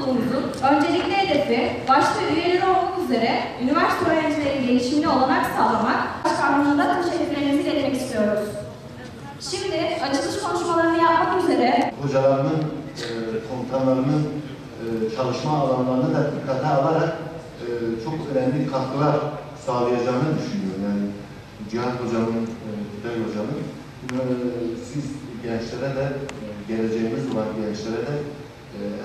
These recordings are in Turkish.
topluluğumuzun öncelikli hedefi, başta üyeleri olmak üzere üniversite öğrencilerinin gelişimine olanak sağlamak, başkanlığında teşekkürlerimizi iletmek istiyoruz. Şimdi açılış konuşmalarını yapmak üzere hocalarının, komutanlarının çalışma alanlarını da dikkate alarak çok önemli katkılar sağlayacağını düşünüyorum. Yani Cihat Hocam'ın, Kutay Hocam'ın siz gençlere de, geleceğimiz olan gençlere de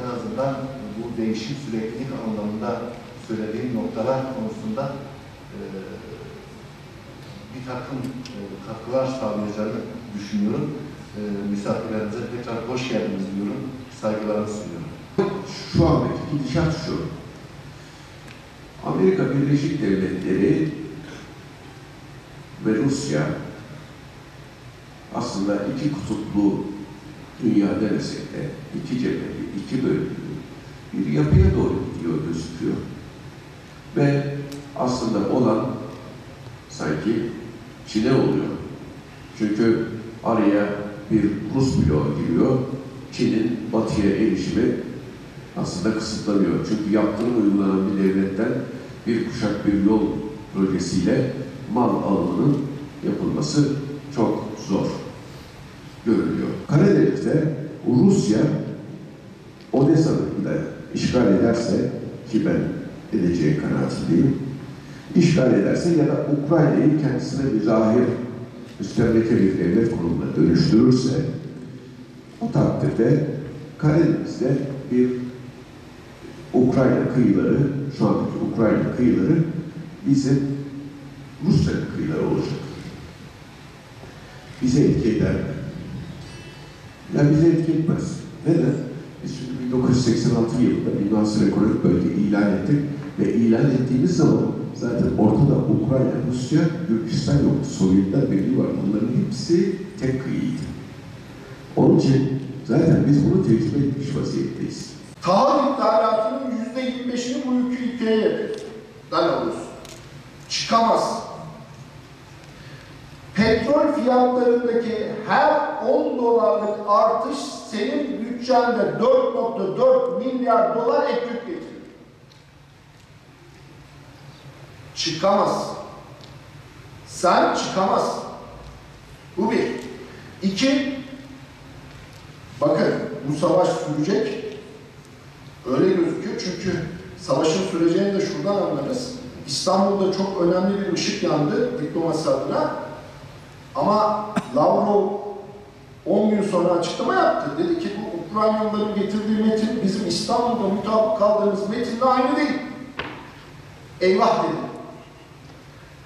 en azından bu değişim süreklilik anlamında söylediğim noktalar konusunda bir takım katkılar sağlayacağını düşünüyorum. Misafirlerimize tekrar hoş geldiniz diyorum. Saygılarımı sunuyorum. Şu andaki gidişat şu. Amerika Birleşik Devletleri ve Rusya aslında iki kutuplu dünya demesek de iki cepheli, iki bölümlü bir yapıya doğru gidiyor gözüküyor. Ve aslında olan sanki Çin'e oluyor. Çünkü araya bir Rus bloğu giriyor. Çin'in batıya erişimi aslında kısıtlanıyor. Çünkü yaptırım uygulanan bir devletten bir kuşak bir yol projesiyle mal alımının yapılması çok zor görülüyor. Karadeniz'de Rusya Odessa'yı da işgal ederse, ki ben edeceği kanaatindeyim, işgal ederse ya da Ukrayna'yı kendisine bir zahir müstemleke bir devlet konumuna dönüştürürse, o takdirde Karadeniz'de bir Ukrayna kıyıları, şu andaki Ukrayna kıyıları bizim Rusya'nın kıyıları olacak. Bize etki eder mi? Ya bize etki etmez. Neden? Biz şimdi 1986 yılında bir Münhasır Ekonomik Bölge ilan ettik ve ilan ettiğimiz zaman zaten ortada Ukrayna, Rusya, Gürcistan yoktu. Sovyetler Birliği var. Bunların hepsi tek kıyıydı. Onun için zaten biz bunu tecrübe etmiş vaziyetteyiz. Tahıl ithalatının %25'ini bu iki ülkeye yapıyor. Belarus. Çıkamaz. Petrol fiyatlarındaki her 10 dolarlık artış senin bütçende 4,4 milyar dolar ek yük getiriyor. Çıkamaz. Sen çıkamazsın. Bu bir. İki, bakın bu savaş sürecek. Öyle gözüküyor çünkü savaşın süreceğini de şuradan anlarız. İstanbul'da çok önemli bir ışık yandı diplomasi adına. Ama Lavrov 10 gün sonra açıklama yaptı. Dedi ki bu Ukraynalıların getirdiği metin bizim İstanbul'da mutabık kaldığımız metinle aynı değil. Eyvah dedi.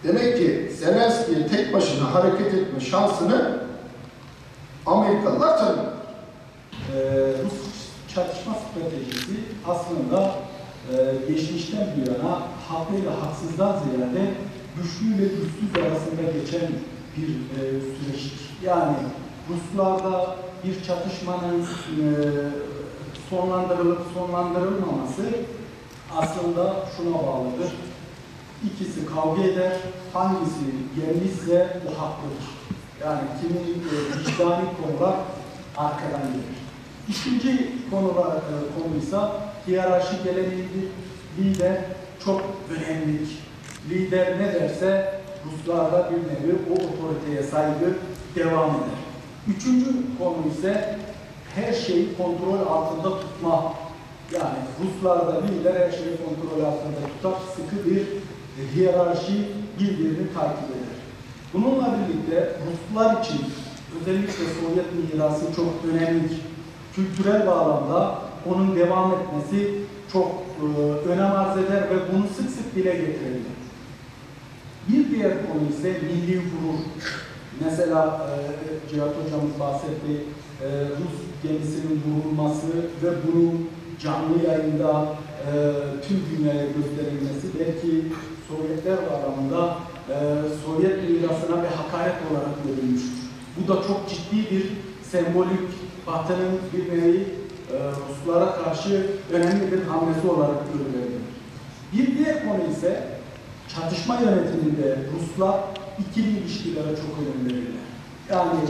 Demek ki Zelenski'ye tek başına hareket etme şansını Amerikalılar tanıyor. Rus çatışma stratejisi aslında geçmişten bu yana haklı ile haksızdan ziyade güçlü ile güçsüz arasında geçen bir süreçtir. Yani Ruslarda bir çatışmanın sonlandırılıp sonlandırılmaması aslında şuna bağlıdır. İkisi kavga eder, hangisi yenmişse o haklıdır. Yani kimin vicdani konular arkadan gelir. İkinci konuysa hiyerarşi geleneğidir. Lider çok önemlidir. Lider ne derse Ruslarda bir nevi o otoriteye saygı devam eder. Üçüncü konu ise her şeyi kontrol altında tutma. Yani Ruslarda lider her şeyi kontrol altında tutar, sıkı bir hiyerarşi birbirini takip eder. Bununla birlikte Ruslar için özellikle Sovyet mirası çok önemlidir. Kültürel bağlamda onun devam etmesi çok önem arz eder ve bunu sık sık dile getirirler. Bir diğer konu ise milli gurur. Mesela Cihat Hocamız bahsetti, Rus gemisinin vurulması ve bunun canlı yayında tüm dünyaya gösterilmesi belki Sovyetler bağlamında Sovyet mirasına bir hakaret olarak görülmüştür. Bu da çok ciddi bir sembolik, Batı'nın bir nevi Ruslara karşı önemli bir hamlesi olarak görülebilir. Bir diğer konu ise çatışma yönetiminde Ruslar ikili ilişkilere çok önem verirler. Yani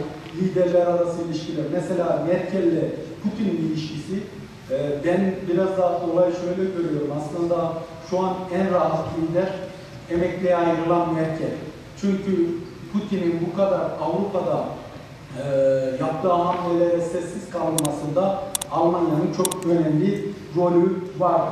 liderler arası ilişkiler, mesela Merkel ile Putin'in ilişkisi Ben biraz daha olayı şöyle görüyorum. Aslında şu an en rahat lider emekliye ayrılan Merkel. Çünkü Putin'in bu kadar Avrupa'da yaptığı hamlelere sessiz kalmasında Almanya'nın çok önemli rolü var.